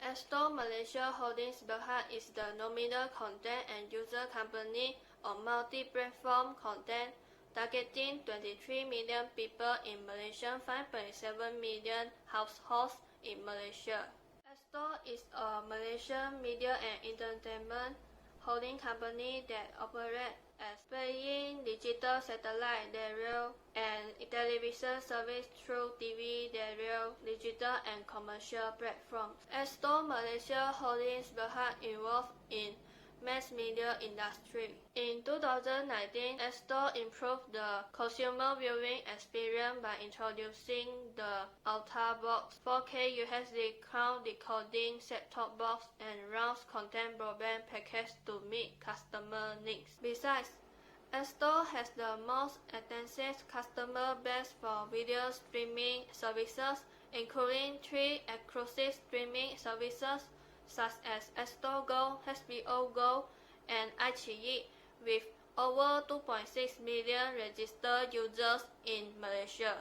Astro Malaysia Holdings Berhad is the nominal content and user company of multi-platform content, targeting 23 million people in Malaysia, 5.7 million households in Malaysia. Astro is a Malaysian media and entertainment holding company that operates as paying digital satellite, radio, and television service through TV, radio, digital, and commercial platforms. Astro Malaysia Holdings Berhad involved in mass media industry. In 2019, Astro improved the consumer viewing experience by introducing the Ultrabox 4K UHD cloud decoding set-top box and round content broadband package to meet customer needs. Besides, Astro has the most extensive customer base for video streaming services, including 3 exclusive streaming services such as Astro Go, HBO Go, and iQIYI, with over 2.6 million registered users in Malaysia.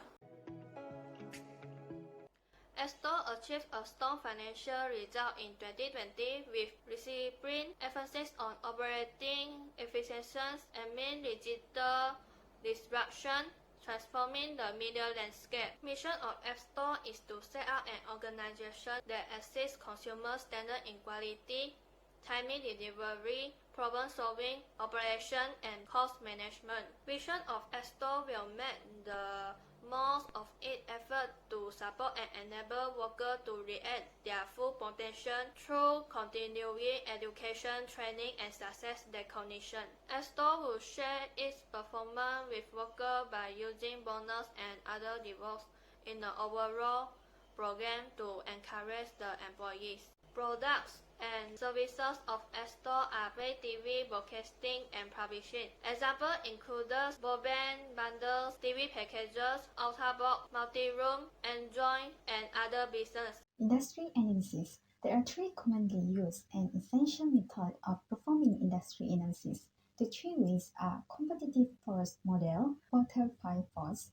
Astro achieved a strong financial result in 2020 with disciplined emphasis on operating efficiency amid digital disruption, transforming the media landscape. Mission of Astro is to set up an organization that exceeds consumer standards in quality, timely delivery, problem-solving, operation, and cost management. Vision of Astro will make the most of its effort to support and enable workers to reach their full potential through continuing education, training, and success recognition. Astro will share its performance with workers by using bonus and other rewards in the overall program to encourage the employees. Products and services of Astro are pay TV, broadcasting, and publishing. Examples include broadband bundles, TV packages, Ultrabox, multi-room, Android, and other business. Industry analysis. There are 3 commonly used and essential methods of performing industry analysis. The 3 ways are competitive force model, butterfly force,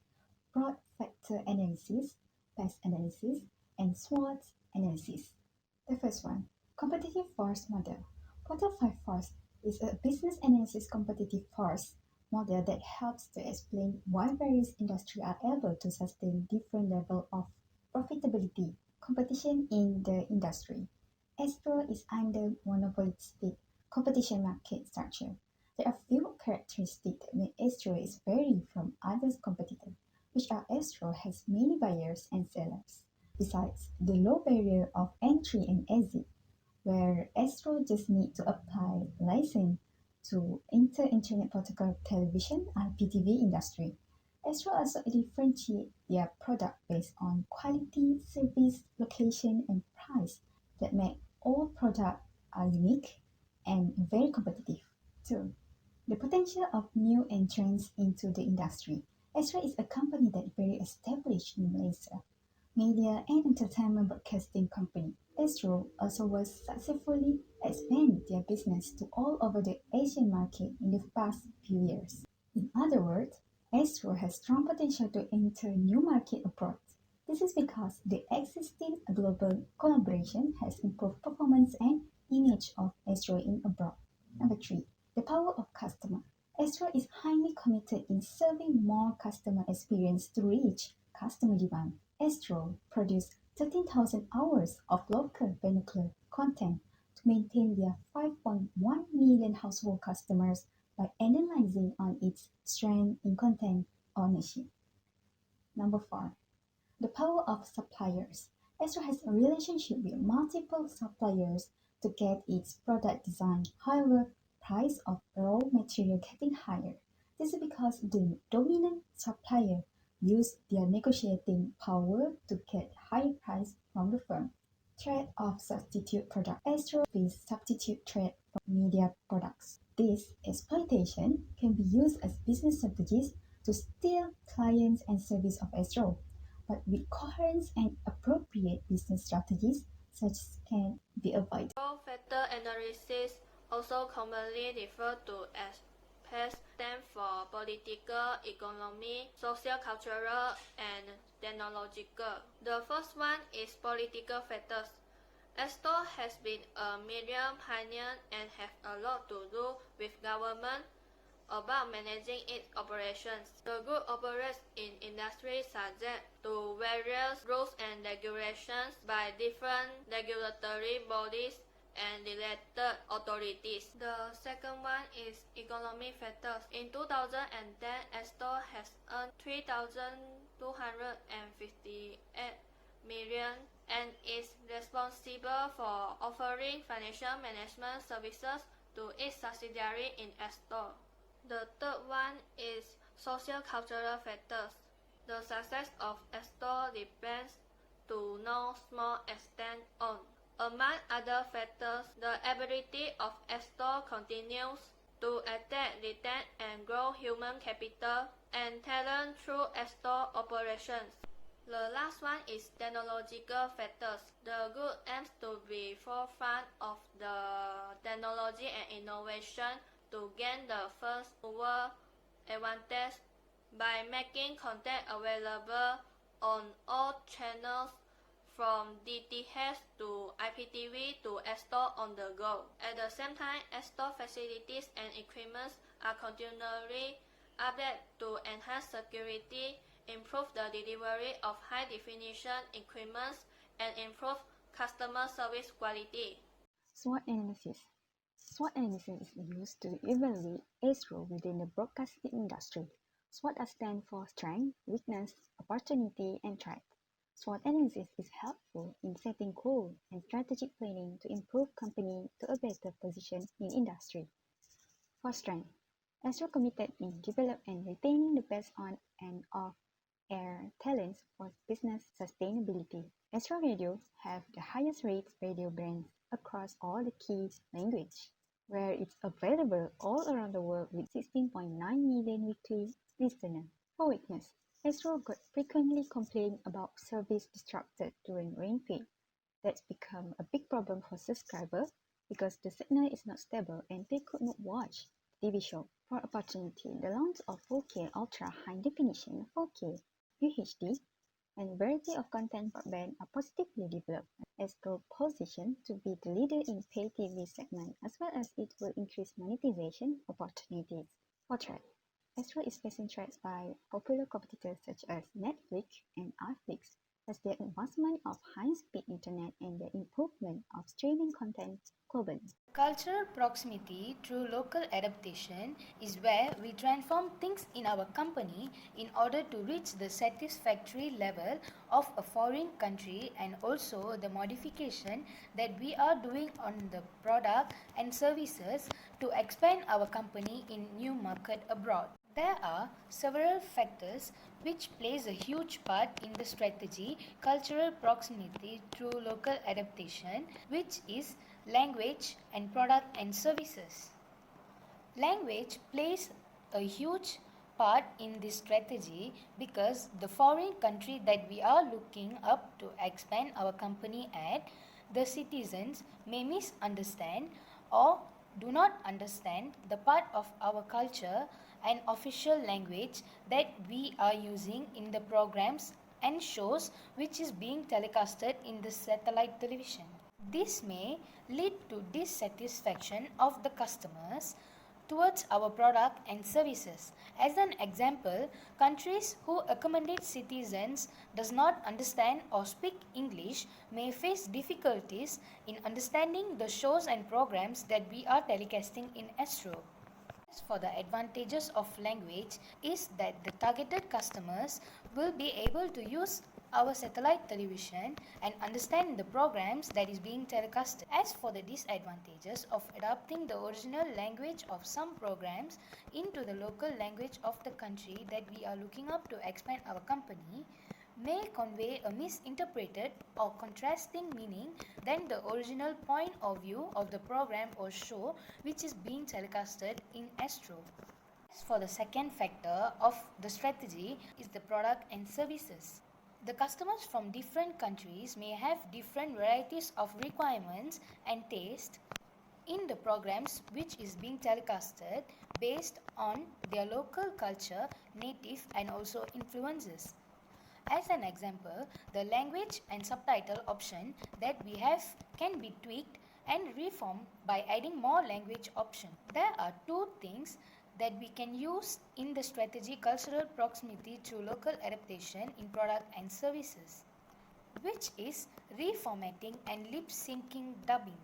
broad factor analysis, best analysis, and SWOT analysis. The first one, competitive force model. Butterfly force is a business analysis competitive force model that helps to explain why various industries are able to sustain different levels of profitability, competition in the industry. Astro is under monopolistic competition market structure. There are few characteristics that make Astro is vary from other competitors, which are Astro has many buyers and sellers. Besides, the low barrier of entry and exit, where Astro just need to apply license to enter Internet Protocol Television (IPTV) industry. Astro also differentiate their product based on quality, service, location, and price that make all products are unique and very competitive. 2. The potential of new entrants into the industry. Astro is a company that very established in Malaysia. Media and entertainment broadcasting company. Astro also was successfully expand their business to all over the Asian market in the past few years. In other words, Astro has strong potential to enter new market abroad. This is because the existing global collaboration has improved performance and image of Astro in abroad. Number 3, the power of customer. Astro is highly committed in serving more customer experience to reach customer demand. Astro produced 13,000 hours of local vernacular content to maintain their 5.1 million household customers by analyzing on its strength in content ownership. Number 4, the power of suppliers. Astro has a relationship with multiple suppliers to get its product design. However, price of raw material getting higher. This is because the dominant supplier use their negotiating power to get higher price from the firm. Threat of substitute product. Astro faces substitute threat from media products. This exploitation can be used as business strategies to steal clients and service of Astro, but with coherence and appropriate business strategies, such can be avoided. Broad factor analysis, also commonly referred to as PES, stands for political, economic, social, cultural, and technological. The first one is political factors. Astro has been a media pioneer and has a lot to do with government about managing its operations. The group operates in industries subject to various rules and regulations by different regulatory bodies and related authorities. The second one is economic factors. In 2010, Astro has earned 3,258 million and is responsible for offering financial management services to its subsidiary in Astro. The third one is socio-cultural factors. The success of Astro depends to no small extent on, among other factors, the ability of Astro continues to attract, retain, and grow human capital and talent through Astro operations. The last one is technological factors. The group aims to be forefront of the technology and innovation to gain the first mover advantage by making content available on all channels from DTH to IPTV to Astro on the go. At the same time, Astro facilities and equipment are continually updated to enhance security, improve the delivery of high-definition equipment, and improve customer service quality. SWOT analysis. SWOT analysis is used to evaluate Astro within the broadcasting industry. SWOT stands for strength, weakness, opportunity, and threat. SWOT analysis is helpful in setting goals and strategic planning to improve company to a better position in industry. For strength, Astro committed in developing and retaining the best on and off-air talents for business sustainability. Astro Radio have the highest rated radio brands across all the key languages, where it's available all around the world with 16.9 million weekly listeners. For weakness, Astro got frequently complained about service disrupted during rainfall. That's become a big problem for subscribers because the signal is not stable and they could not watch the TV show. For opportunity, the launch of 4K Ultra High Definition 4K UHD and variety of content broadband are positively developed. Astro positioned to be the leader in pay TV segment as well as it will increase monetization opportunities. For threat, Astro is facing threats by popular competitors such as Netflix and Netflix as the advancement of high-speed internet and the improvement of streaming content globally. Cultural proximity through local adaptation is where we transform things in our company in order to reach the satisfactory level of a foreign country and also the modification that we are doing on the product and services to expand our company in new market abroad. There are several factors which plays a huge part in the strategy cultural proximity through local adaptation, which is language and product and services. Language plays a huge part in this strategy because the foreign country that we are looking up to expand our company at, the citizens may misunderstand or do not understand the part of our culture and official language that we are using in the programs and shows which is being telecasted in the satellite television. This may lead to dissatisfaction of the customers towards our product and services. As an example, countries who accommodate citizens does not understand or speak English may face difficulties in understanding the shows and programs that we are telecasting in Astro. As for the advantages of language is that the targeted customers will be able to use our satellite television and understand the programs that is being telecasted. As for the disadvantages of adapting the original language of some programs into the local language of the country that we are looking up to expand our company, may convey a misinterpreted or contrasting meaning than the original point of view of the program or show which is being telecasted in Astro. As for the second factor of the strategy is the product and services. The customers from different countries may have different varieties of requirements and taste in the programs which is being telecasted based on their local culture, native and also influences. As an example, the language and subtitle option that we have can be tweaked and reformed by adding more language option. There are two things that we can use in the strategy cultural proximity through local adaptation in product and services, which is reformatting and lip syncing dubbing.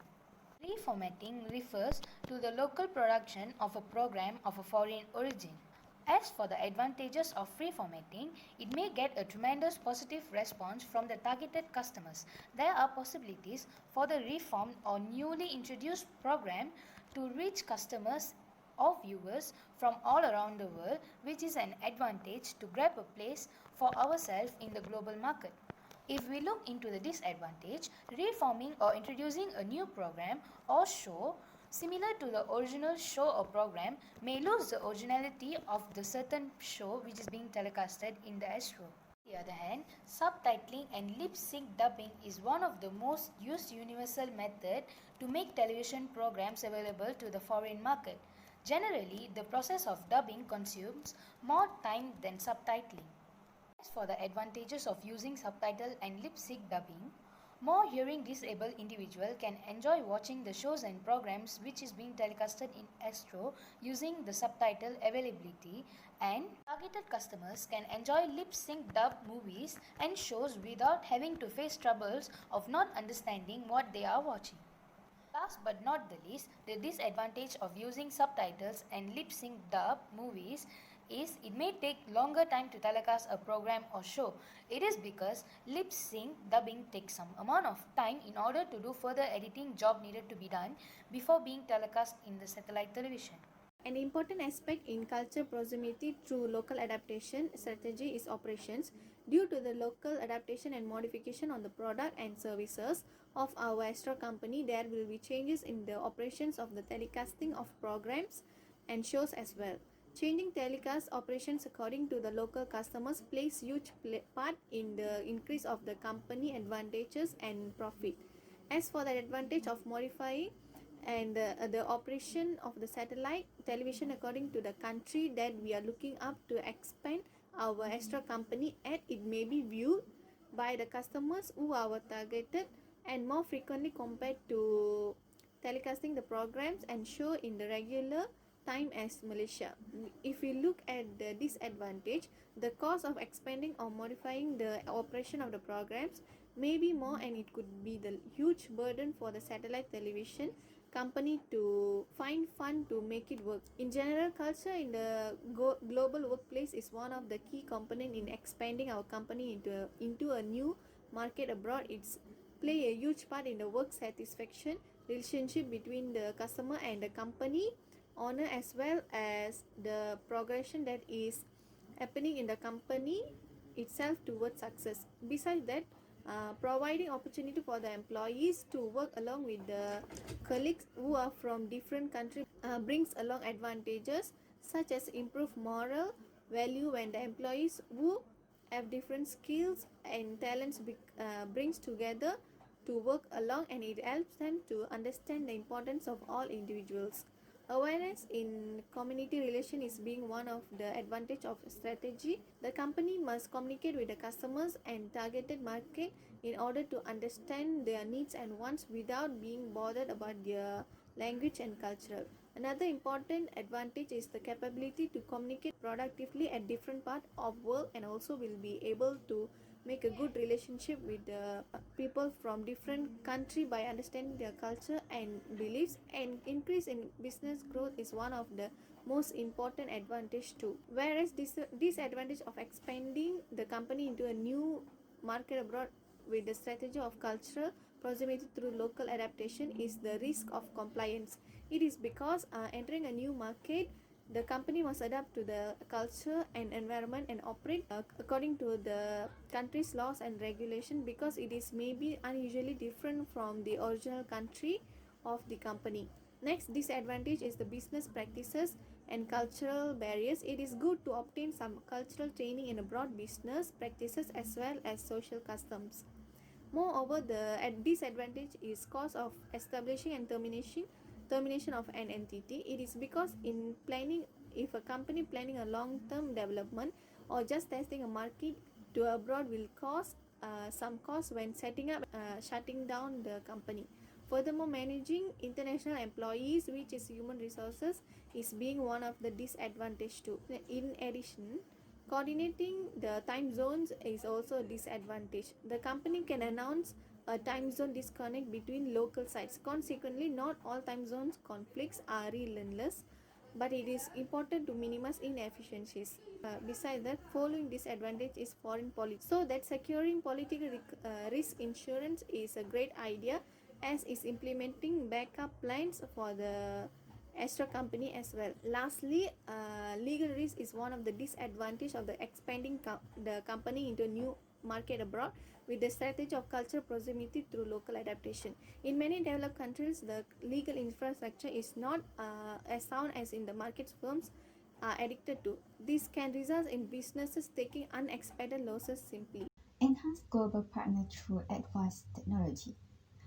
Reformatting refers to the local production of a program of a foreign origin. As for the advantages of reformatting, it may get a tremendous positive response from the targeted customers. There are possibilities for the reformed or newly introduced program to reach customers or viewers from all around the world, which is an advantage to grab a place for ourselves in the global market. If we look into the disadvantage, reforming or introducing a new program or show similar to the original show or program may lose the originality of the certain show which is being telecasted in the Astro. On the other hand, subtitling and lip sync dubbing is one of the most used universal method to make television programs available to the foreign market. Generally, the process of dubbing consumes more time than subtitling. As for the advantages of using subtitle and lip sync dubbing, more hearing disabled individual can enjoy watching the shows and programs which is being telecasted in Astro using the subtitle availability, and targeted customers can enjoy lip sync dub movies and shows without having to face troubles of not understanding what they are watching. Last but not the least, the disadvantage of using subtitles and lip sync dub movies is it may take longer time to telecast a program or show. It is because lip sync dubbing takes some amount of time in order to do further editing job needed to be done before being telecast in the satellite television. An important aspect in culture proximity through local adaptation strategy is operations. Due to the local adaptation and modification on the product and services of our Astro company, there will be changes in the operations of the telecasting of programs and shows as well. Changing telecast operations according to the local customers plays huge part in the increase of the company advantages and profit. As for the advantage of modifying and the operation of the satellite television according to the country that we are looking up to expand our Astro company at, it may be viewed by the customers who are our targeted and more frequently compared to telecasting the programs and show in the regular time as Malaysia. If we look at the disadvantage, the cost of expanding or modifying the operation of the programs may be more, and it could be the huge burden for the satellite television company to find fund to make it work. In general, culture in the global workplace is one of the key component in expanding our company into a new market abroad. It's play a huge part in the work satisfaction relationship between the customer and the company owner, as well as the progression that is happening in the company itself towards success. Besides that, providing opportunity for the employees to work along with the colleagues who are from different countries brings along advantages such as improved moral value when the employees who have different skills and talents brings together to work along, and it helps them to understand the importance of all individuals. Awareness in community relation is being one of the advantage of strategy. The company must communicate with the customers and targeted market in order to understand their needs and wants without being bothered about their language and cultural. Another important advantage is the capability to communicate productively at different parts of world, and also will be able to make a good relationship with the people from different country by understanding their culture and beliefs. And increase in business growth is one of the most important advantage too. Whereas this disadvantage of expanding the company into a new market abroad with the strategy of cultural proximity through local adaptation is the risk of compliance. It is because entering a new market, the company must adapt to the culture and environment and operate according to the country's laws and regulation, because it is maybe unusually different from the original country of the company. Next disadvantage is the business practices and cultural barriers. It is good to obtain some cultural training in abroad business practices as well as social customs. Moreover, the disadvantage is cost of establishing and termination of an entity. It is because in planning, if a company planning a long-term development or just testing a market, to abroad will cause some cost when setting up shutting down the company. Furthermore, managing international employees, which is human resources, is being one of the disadvantage too. In addition, coordinating the time zones is also a disadvantage. The company can announce a time zone disconnect between local sites. Consequently, not all time zones conflicts are relentless, but it is important to minimize inefficiencies. Besides that, following disadvantage is foreign policy. So that securing political risk insurance is a great idea, as is implementing backup plans for the Astro company as well. Lastly, legal risk is one of the disadvantage of the expanding the company into new market abroad with the strategy of cultural proximity through local adaptation. In many developed countries, the legal infrastructure is not as sound as in the markets firms are addicted to. This can result in businesses taking unexpected losses simply. Enhance global partner through advanced technology.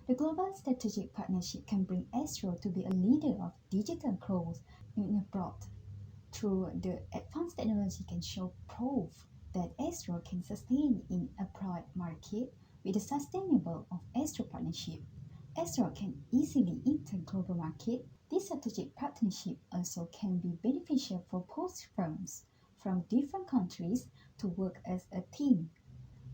The global strategic partnership can bring Astro to be a leader of digital growth in abroad. Through the advanced technology can show proof that Astro can sustain in a broad market with the sustainable of Astro partnership. Astro can easily enter global market. This strategic partnership also can be beneficial for both firms from different countries to work as a team.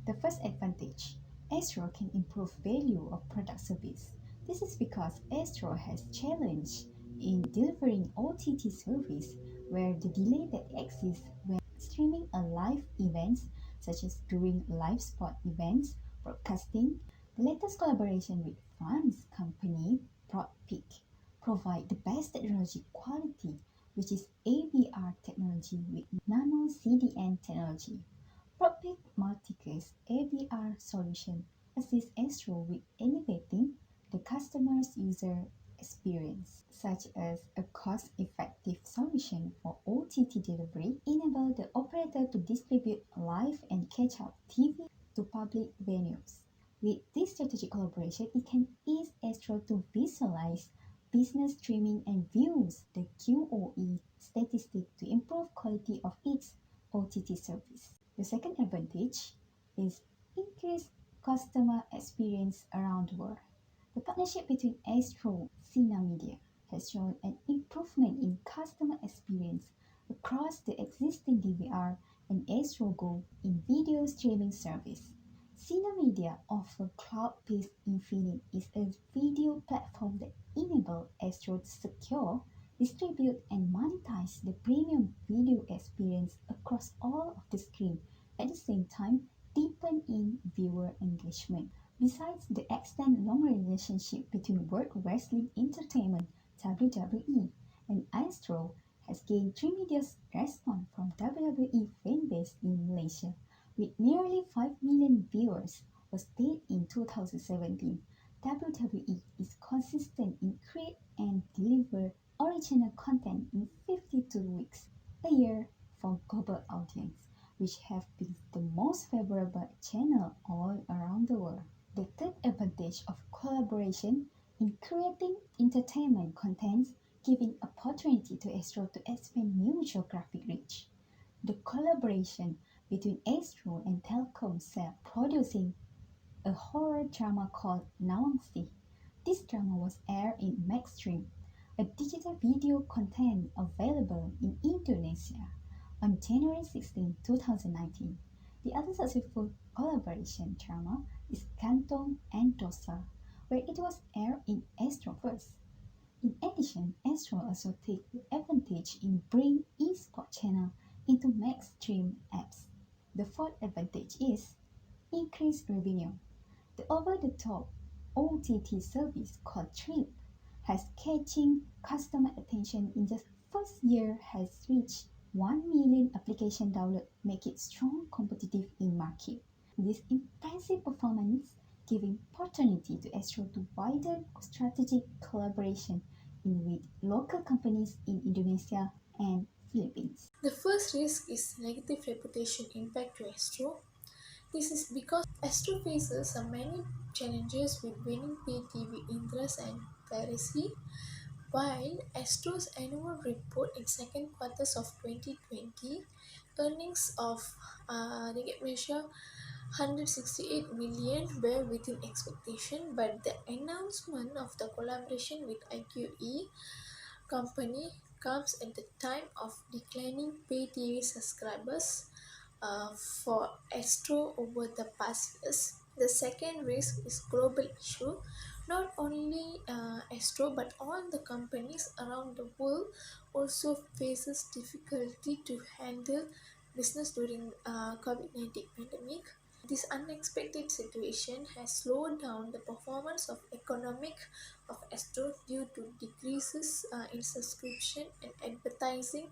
The first advantage, Astro can improve value of product service. This is because Astro has challenge in delivering OTT service where the delay that exists when streaming a live events such as during live sport events, broadcasting. The latest collaboration with France company Broadpeak provide the best technology quality, which is AVR technology with nano CDN technology. Public multicast AVR solution assists Astro with elevating the customer's user experience, such as a cost-effective solution for OTT delivery, enable the operator to distribute live and catch-up TV to public venues. With this strategic collaboration, it can ease Astro to visualize business streaming and views the QoE statistic to improve quality of its OTT service. The second advantage is increased customer experience around the world. The partnership between Astro and Sina Media has shown an improvement in customer experience across the existing DVR and Astro Go in video streaming service. Sina Media offers Cloud-based Infinite is a video platform that enables Astro to secure, distribute, and monetize the premium video experience across all of the screen, at the same time deepen in viewer engagement. Besides the extend long relationship between World Wrestling Entertainment (WWE) and Astro has gained tremendous response from WWE fanbase in Malaysia, with nearly 5 million viewers was paid in 2017. WWE is consistent in create and deliver original content in 52 weeks a year for global audience, which have been the most favorable channel all around the world. The third advantage of collaboration in creating entertainment content giving opportunity to Astro to expand new geographic reach. The collaboration between Astro and Telkomsel producing a horror drama called Nawangsi. This drama was aired in Maxstream, a digital video content available in Indonesia on January 16, 2019. The other successful collaboration drama is Kantong and Dosa, where it was aired in Astro first. In addition, Astro also takes the advantage in bringing eSport channel into Maxstream apps. The fourth advantage is increased revenue. The over-the-top OTT service called Trip has catching customer attention in just first year has reached 1 million application download, make it strong competitive in market. This impressive performance giving opportunity to Astro to widen strategic collaboration with local companies in Indonesia and Philippines. The first risk is negative reputation impact to Astro. This is because Astro faces many challenges with winning pay TV interest and piracy. While Astro's annual report in second quarters of 2020 Earnings of ringgit Malaysia 168 million were within expectation, but the announcement of the collaboration with IQE company comes at the time of declining pay TV subscribers for Astro over the past years. The second risk is global issue. Not only Astro but all the companies around the world also faces difficulty to handle business during COVID-19 pandemic. This unexpected situation has slowed down the performance of economic of Astro due to decreases in subscription and advertising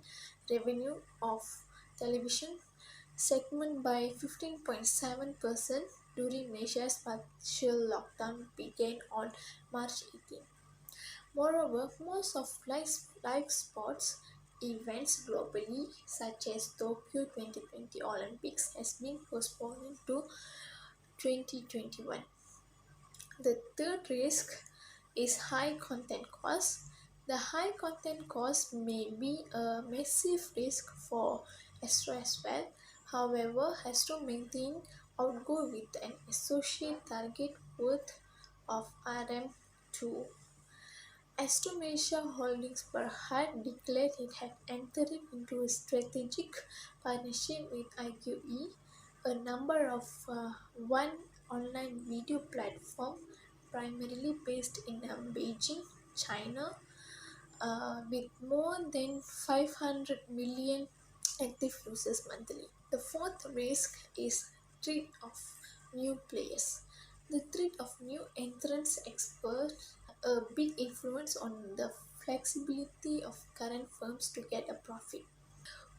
revenue of television segment by 15.7% during Malaysia's partial lockdown began on March 18. Moreover, most of live sports events globally, such as Tokyo 2020 Olympics, has been postponed to 2021. The third risk is high content cost. The high content cost may be a massive risk for Astro as well. However, Astro maintain outgo with an associate target worth of RM2. Astro Malaysia Holdings Berhad declared it had entered into a strategic partnership with IQE, a number of one online video platform primarily based in Beijing, China, with more than 500 million active users monthly. The fourth risk is threat of new players. The threat of new entrants exerts a big influence on the flexibility of current firms to get a profit.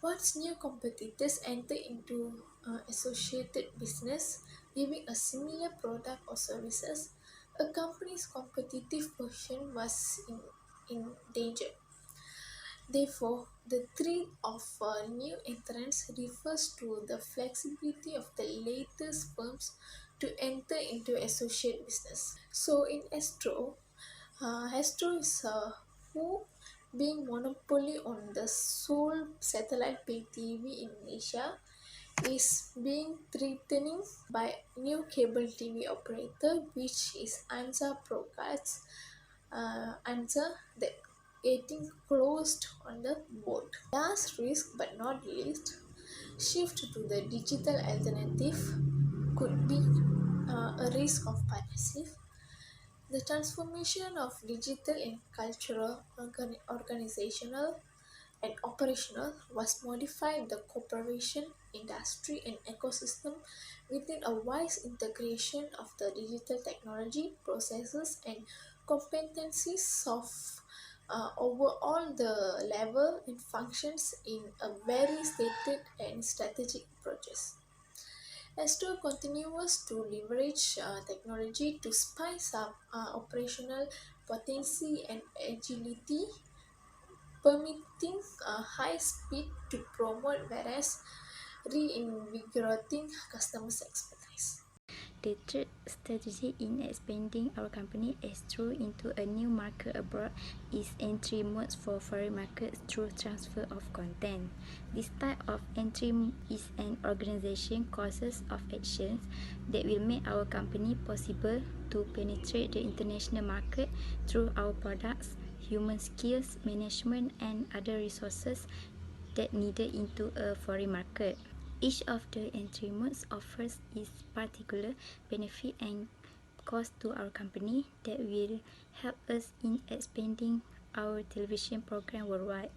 Once new competitors enter into associated business, giving a similar product or services, a company's competitive position was in danger. Therefore, the threat of new entrants refers to the flexibility of the latest firms to enter into associate business. So in Astro is who being monopoly on the sole satellite pay TV in Malaysia is being threatened by new cable TV operator which is Anza Procast. Anza that getting closed on the board. Last risk but not least, shift to the digital alternative could be a risk of partnership. The transformation of digital and cultural, organizational, and operational was modified the cooperation, industry, and ecosystem within a wise integration of the digital technology, processes, and competencies of over all the level and functions in a very stated and strategic approaches. Astro continues to leverage technology to spice up operational potency and agility, permitting high speed to promote whereas reinvigorating customers' expertise. The third strategy in expanding our company Astro into a new market abroad is entry modes for foreign markets through transfer of content. This type of entry is an organization courses of actions that will make our company possible to penetrate the international market through our products, human skills, management, and other resources that needed into a foreign market. Each of the entry modes offers its particular benefit and cost to our company that will help us in expanding our television program worldwide.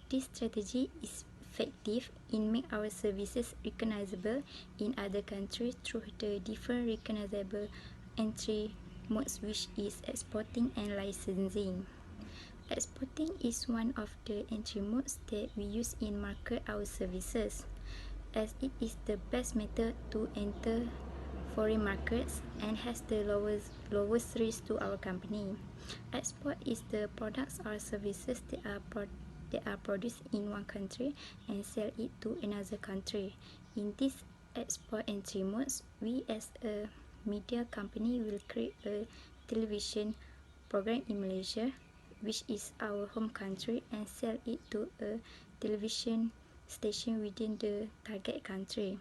This strategy is effective in making our services recognizable in other countries through the different recognizable entry modes, which is exporting and licensing. Exporting is one of the entry modes that we use in market our services, as it is the best method to enter foreign markets and has the lowest risk to our company. Export is the products or services that are produced in one country and sell it to another country. In this export entry modes, we as a media company will create a television program in Malaysia, which is our home country, and sell it to a television stationed within the target country.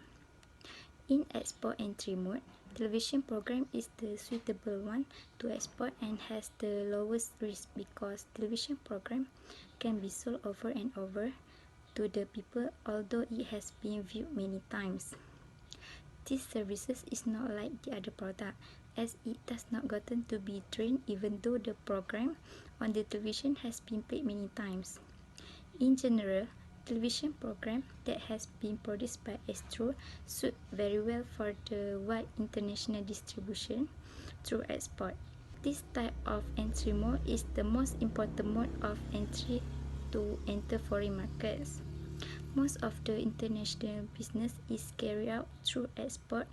In export entry mode, television program is the suitable one to export and has the lowest risk because television program can be sold over and over to the people although it has been viewed many times. This services is not like the other product as it does not gotten to be trained even though the program on the television has been played many times. In general, television program that has been produced by Astro suit very well for the wide international distribution through export. This type of entry mode is the most important mode of entry to enter foreign markets. Most of the international business is carried out through export.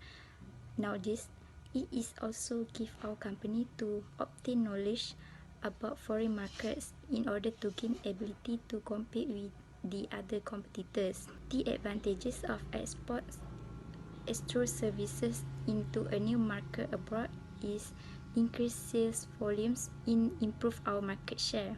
Nowadays, it is also give our company to obtain knowledge about foreign markets in order to gain ability to compete with the other competitors. The advantages of exports Astro services into a new market abroad is increase sales volumes and improve our market share.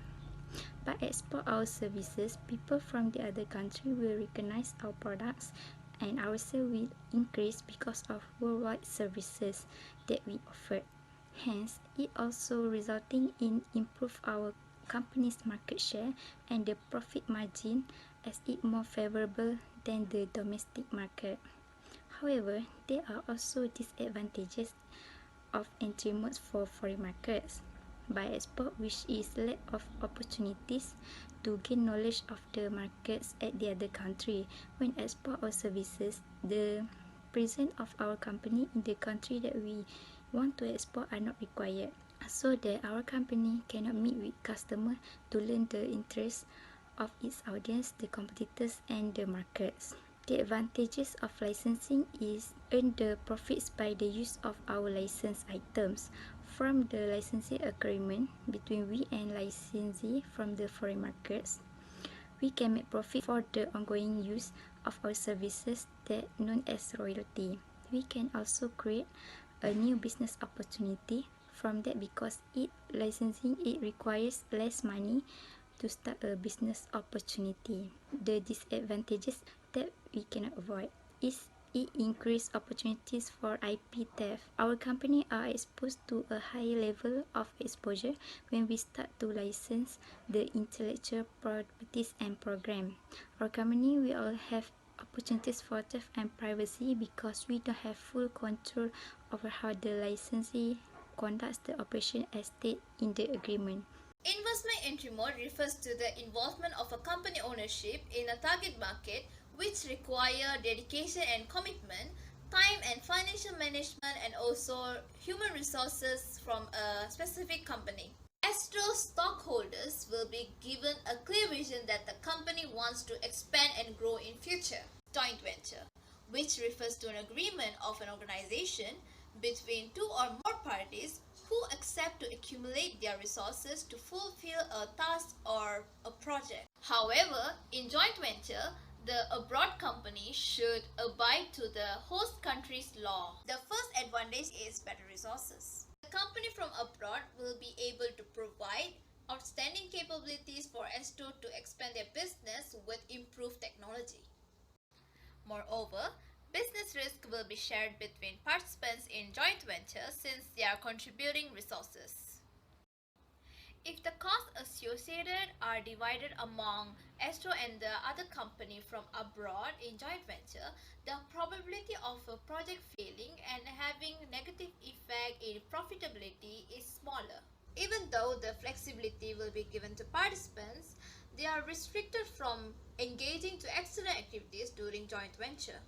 By export our services, people from the other country will recognize our products and our sale will increase because of worldwide services that we offer. Hence, it also resulting in improve our company's market share and the profit margin as it more favorable than the domestic market. However, there are also disadvantages of entry modes for foreign markets. By export, which is lack of opportunities to gain knowledge of the markets at the other country. When export or services, the presence of our company in the country that we want to export are not required, so that our company cannot meet with customer to learn the interest of its audience, the competitors and the markets. The advantages of licensing is earn the profits by the use of our licensed items from the licensing agreement between we and licensee from the foreign markets. We can make profit for the ongoing use of our services that known as royalty. We can also create a new business opportunity from that because licensing requires less money to start a business opportunity. The disadvantages that we cannot avoid is it increase opportunities for IP theft. Our company are exposed to a high level of exposure when we start to license the intellectual properties and program. Our company will all have opportunities for theft and privacy because we don't have full control over how the licensee conducts the operation as stated in the agreement. Investment entry mode refers to the involvement of a company ownership in a target market which require dedication and commitment, time and financial management and also human resources from a specific company. Astro stockholders will be given a clear vision that the company wants to expand and grow in future. Joint venture, which refers to an agreement of an organization between two or more parties who accept to accumulate their resources to fulfill a task or a project. However, in joint venture, the abroad company should abide to the host country's law. The first advantage is better resources. The company from abroad will be able to provide outstanding capabilities for Astro to expand their business with improved technology. Moreover, business risk will be shared between participants in joint venture since they are contributing resources. If the costs associated are divided among Astro and the other company from abroad in joint venture, the probability of a project failing and having negative effect in profitability is smaller. Even though the flexibility will be given to participants, they are restricted from engaging to external activities during joint venture.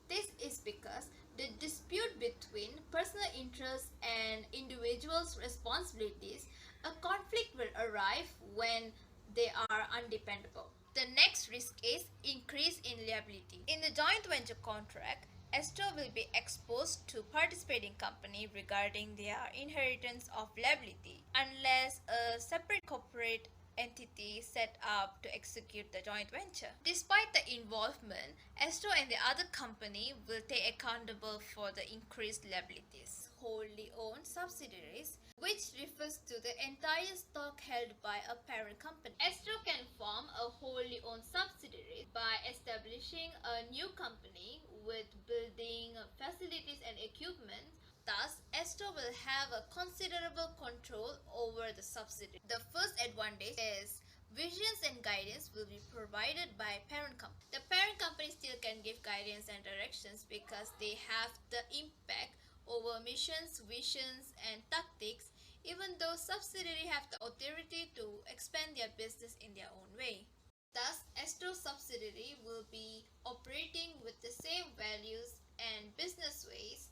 This is because the dispute between personal interests and individuals' responsibilities, a conflict will arise when they are undependable. The next risk is increase in liability. In the joint venture contract, Astro will be exposed to participating company regarding their inheritance of liability unless a separate corporate entity set up to execute the joint venture. Despite the involvement, Astro and the other company will take accountable for the increased liabilities. Wholly owned subsidiaries which refers to the entire stock held by a parent company. Astro can form a wholly owned subsidiary by establishing a new company with building facilities and equipment. Thus, Astro will have a considerable control over the subsidiary. The first advantage is visions and guidance will be provided by parent company. The parent company still can give guidance and directions because they have the impact over missions, visions, and tactics, even though subsidiary have the authority to expand their business in their own way. Thus, Astro subsidiary will be operating with the same values and business ways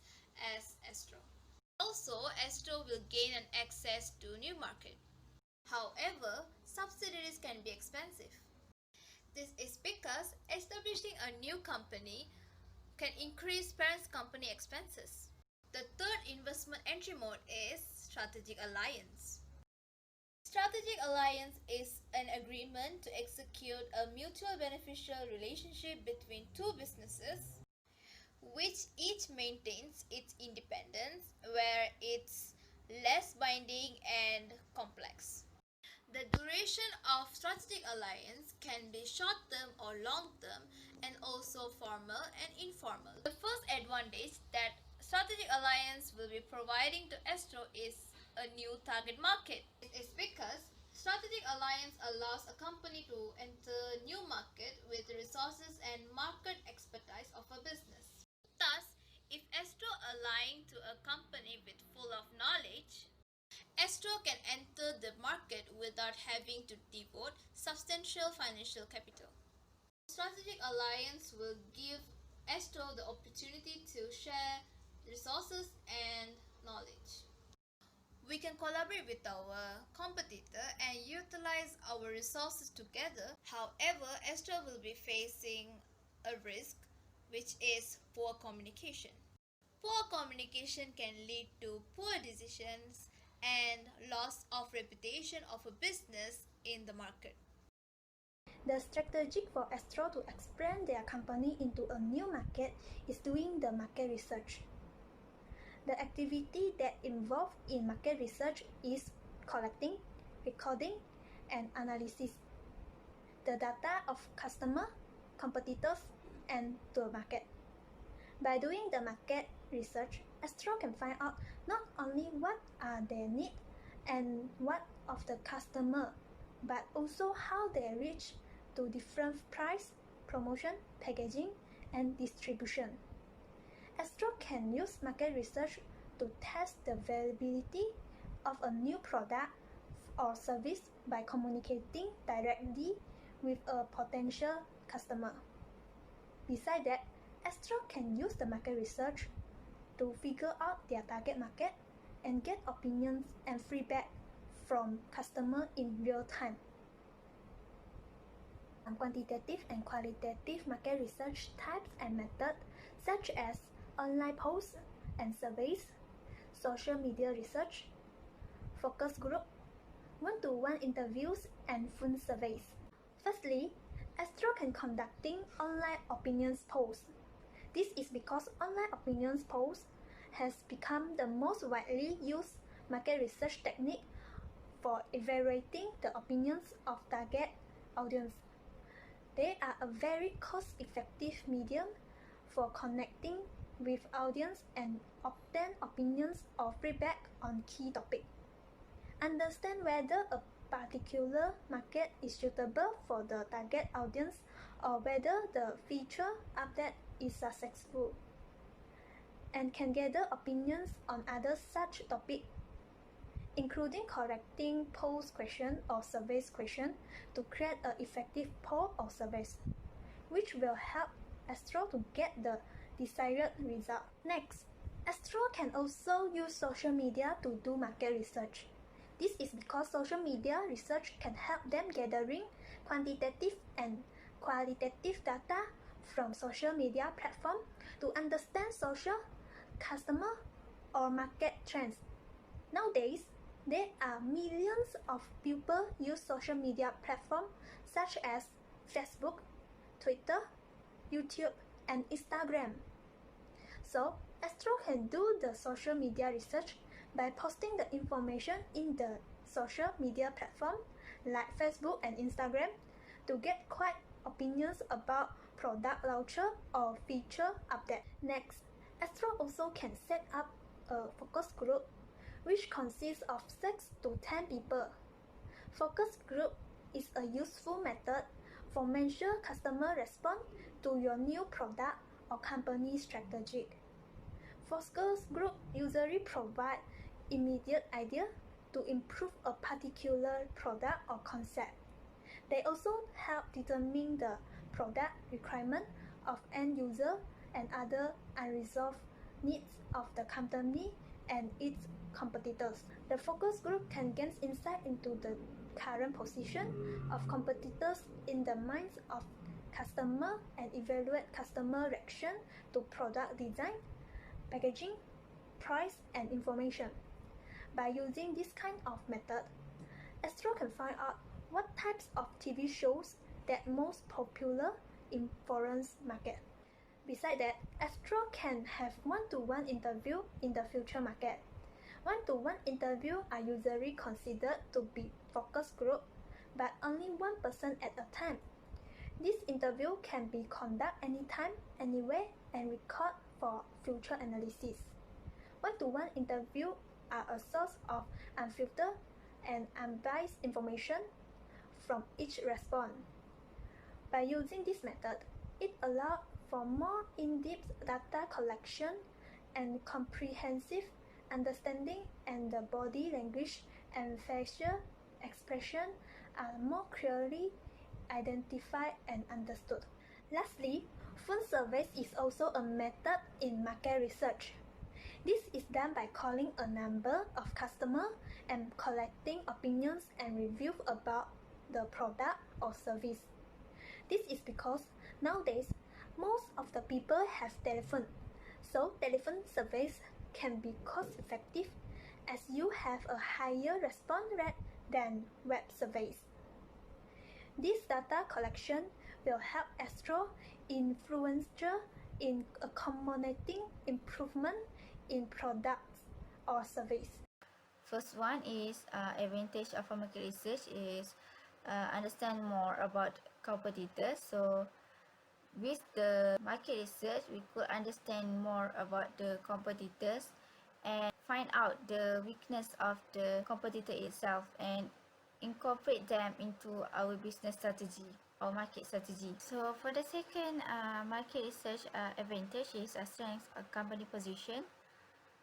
as Astro. Also, Astro will gain an access to new market. However, subsidiaries can be expensive. This is because establishing a new company can increase parent company expenses. The third investment entry mode is strategic alliance. Strategic alliance is an agreement to execute a mutual beneficial relationship between two businesses, which each maintains its independence, where it's less binding and complex. The duration of strategic alliance can be short-term or long-term, and also formal and informal. The first advantage that strategic alliance will be providing to Astro is a new target market. It is because strategic alliance allows a company to enter new market with resources and market expertise of a business. Thus, if Astro align to a company with full of knowledge, Astro can enter the market without having to devote substantial financial capital. Strategic alliance will give Astro the opportunity to share resources and knowledge. We can collaborate with our competitor and utilize our resources together. However, Astro will be facing a risk, which is poor communication. Poor communication can lead to poor decisions and loss of reputation of a business in the market. The strategy for Astro to expand their company into a new market is doing the market research. The activity that involved in market research is collecting, recording, and analysis the data of customer, competitors, and the market. By doing the market research, Astro can find out not only what are their needs and what of the customer, but also how they reach to different price, promotion, packaging, and distribution. Astro can use market research to test the viability of a new product or service by communicating directly with a potential customer. Besides that, Astro can use the market research to figure out their target market and get opinions and feedback from customers in real time. Quantitative and qualitative market research types and methods such as online posts and surveys, social media research, focus group, one-to-one interviews, and phone surveys. Firstly, Astro can conducting online opinions polls. This is because online opinions polls has become the most widely used market research technique for evaluating the opinions of target audience. They are a very cost-effective medium for connecting with audience and obtain opinions or feedback on key topics. Understand whether a particular market is suitable for the target audience or whether the feature update is successful, and can gather opinions on other such topics, including correcting polls question or surveys question to create an effective poll or surveys, which will help Astro to get the desired result. Next, Astro can also use social media to do market research. This is because social media research can help them gathering quantitative and qualitative data from social media platforms to understand social, customer, or market trends. Nowadays, there are millions of people use social media platforms such as Facebook, Twitter, YouTube, and Instagram. So, Astro can do the social media research by posting the information in the social media platform like Facebook and Instagram to get quite opinions about product launcher or feature update. Next, Astro also can set up a focus group which consists of 6 to 10 people. Focus group is a useful method for measure customer response to your new product or company strategy. Focus group usually provide immediate idea to improve a particular product or concept. They also help determine the product requirement of end user and other unresolved needs of the company and its competitors. The focus group can gain insight into the current position of competitors in the minds of customer and evaluate customer reaction to product design, packaging, price, and information. By using this kind of method, Astro can find out what types of TV shows that most popular in foreign market. Besides that, Astro can have one-to-one interview in the future market. One-to-one interview are usually considered to be focus group, but only one person at a time. This interview can be conducted anytime, anywhere, and record for future analysis. One-to-one interview are a source of unfiltered and unbiased information from each response. By using this method, it allows for more in-depth data collection and comprehensive understanding, and the body language and facial expression are more clearly identified and understood. Lastly, phone surveys is also a method in market research. This is done by calling a number of customers and collecting opinions and reviews about the product or service. This is because nowadays most of the people have telephone, so telephone surveys can be cost effective as you have a higher response rate than web surveys. This data collection will help Astro influencer in accommodating improvement in products or service. First one is advantage of a market research is understand more about competitors. So with the market research, we could understand more about the competitors and find out the weakness of the competitor itself and incorporate them into our business strategy or market strategy. So for the second market research advantage is a strength of company position.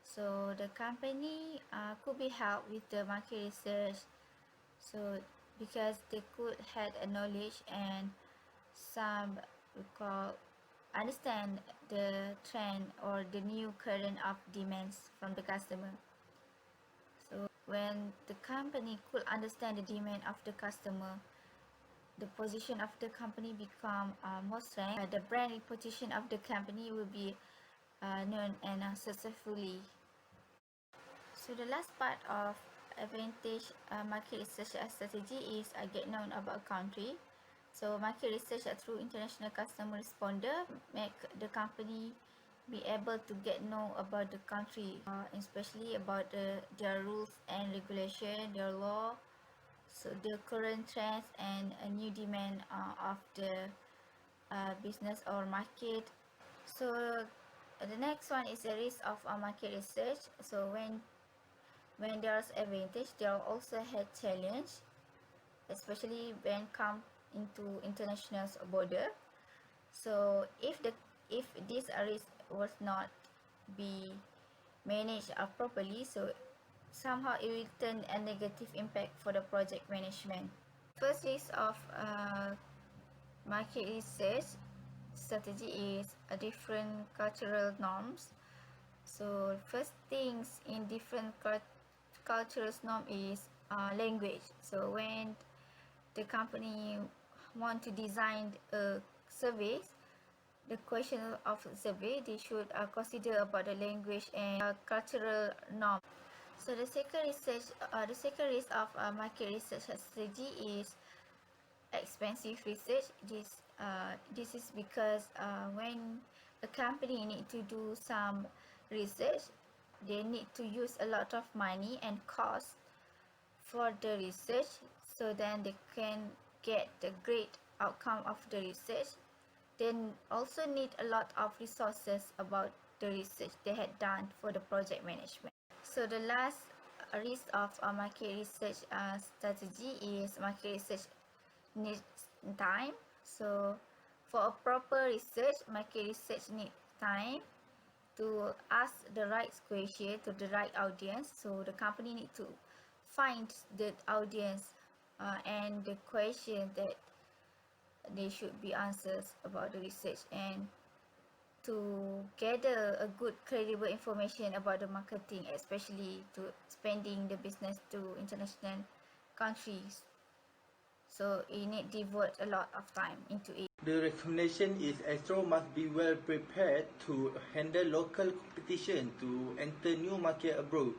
So the company could be helped with the market research, so because they could have a knowledge and some we call understand the trend or the new current of demands from the customer. So when the company could understand the demand of the customer, the position of the company become more strong. The brand reputation of the company will be known and successfully. So the last part of advantage market research strategy is get known about a country. So market research through international customer responder make the company be able to get know about the country, especially about their rules and regulation, their law, so the current trends and a new demand of the business or market. So the next one is the risk of market research. So when there's advantage, there are also had challenge, especially when come into international border. So if this risk was not be managed properly, so somehow it will turn a negative impact for the project management. First risk of market research strategy is a different cultural norms. So first things in different cultural norm is language. So when the company want to design a survey, the question of survey, they should consider about the language and cultural norm. So the second risk of market research strategy is expensive research. This is because when a company need to do some research, they need to use a lot of money and cost for the research, so then they can get the great outcome of the research. They also need a lot of resources about the research they had done for the project management. So the last risk of market research strategy is market research needs time. So for a proper research, market research needs time to ask the right question to the right audience. So the company need to find the audience and the question that they should be answers about the research, and to gather a good credible information about the marketing, especially to expanding the business to international countries. So it need devote a lot of time into it. The recommendation is Astro must be well prepared to handle local competition to enter new market abroad.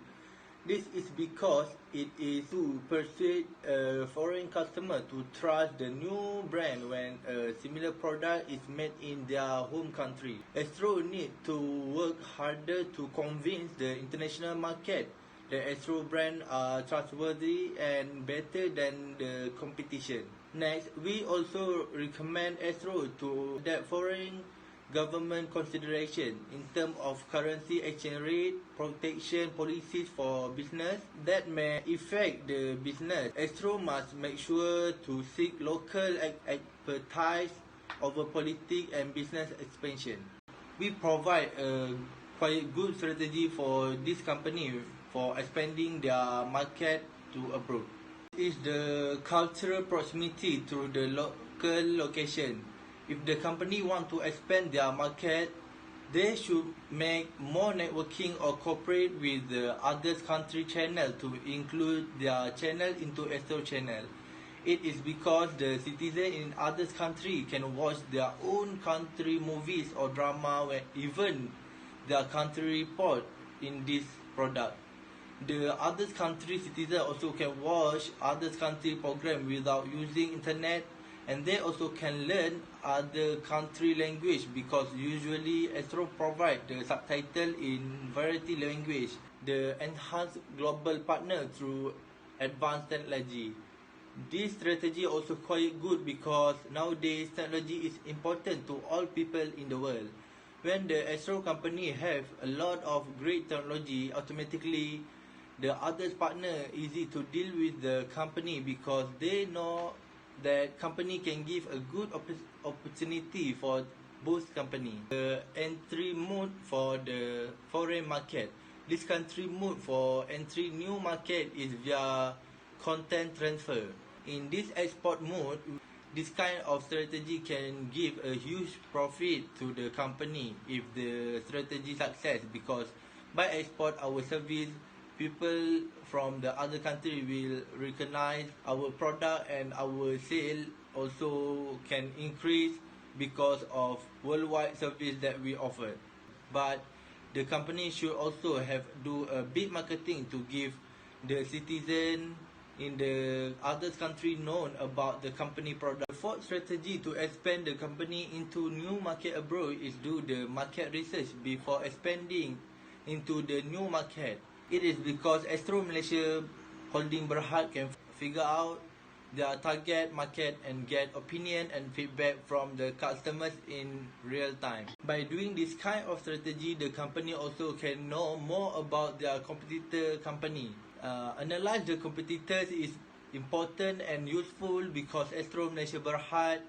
This is because it is to persuade a foreign customer to trust the new brand when a similar product is made in their home country. Astro need to work harder to convince the international market that Astro brand are trustworthy and better than the competition. Next, we also recommend Astro to adapt foreign government consideration in terms of currency exchange rate, protection policies for business that may affect the business. Astro must make sure to seek local expertise over politics and business expansion. We provide a quite good strategy for this company for expanding their market to abroad. Is the cultural proximity to the local location. If the company want to expand their market, they should make more networking or cooperate with the other country channel to include their channel into Astro channel. It is because the citizen in other country can watch their own country movies or drama when even their country report in this product. The other country citizen also can watch other country program without using internet, and they also can learn other country language because usually Astro provide the subtitle in variety language. The enhanced global partner through advanced technology. This strategy also quite good because nowadays technology is important to all people in the world. When the Astro company have a lot of great technology, automatically the other partner easy to deal with the company because they know that company can give a good opportunity for both company. The entry mode for the foreign market. This country mode for entry new market is via content transfer. In this export mode, this kind of strategy can give a huge profit to the company if the strategy success, because by export our service, people from the other country will recognize our product and our sale also can increase because of worldwide service that we offer. But the company should also have do a big marketing to give the citizen in the other country known about the company product. The fourth strategy to expand the company into new market abroad is do the market research before expanding into the new market. It is because Astro Malaysia Holding Berhad can figure out their target market and get opinion and feedback from the customers in real time. By doing this kind of strategy, the company also can know more about their competitor company. Analyze the competitors is important and useful because Astro Malaysia Berhad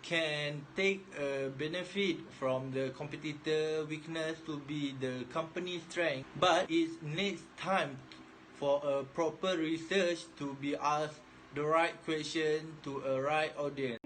can take a benefit from the competitor weakness to be the company strength, but it needs time for a proper research to be asked the right question to a right audience.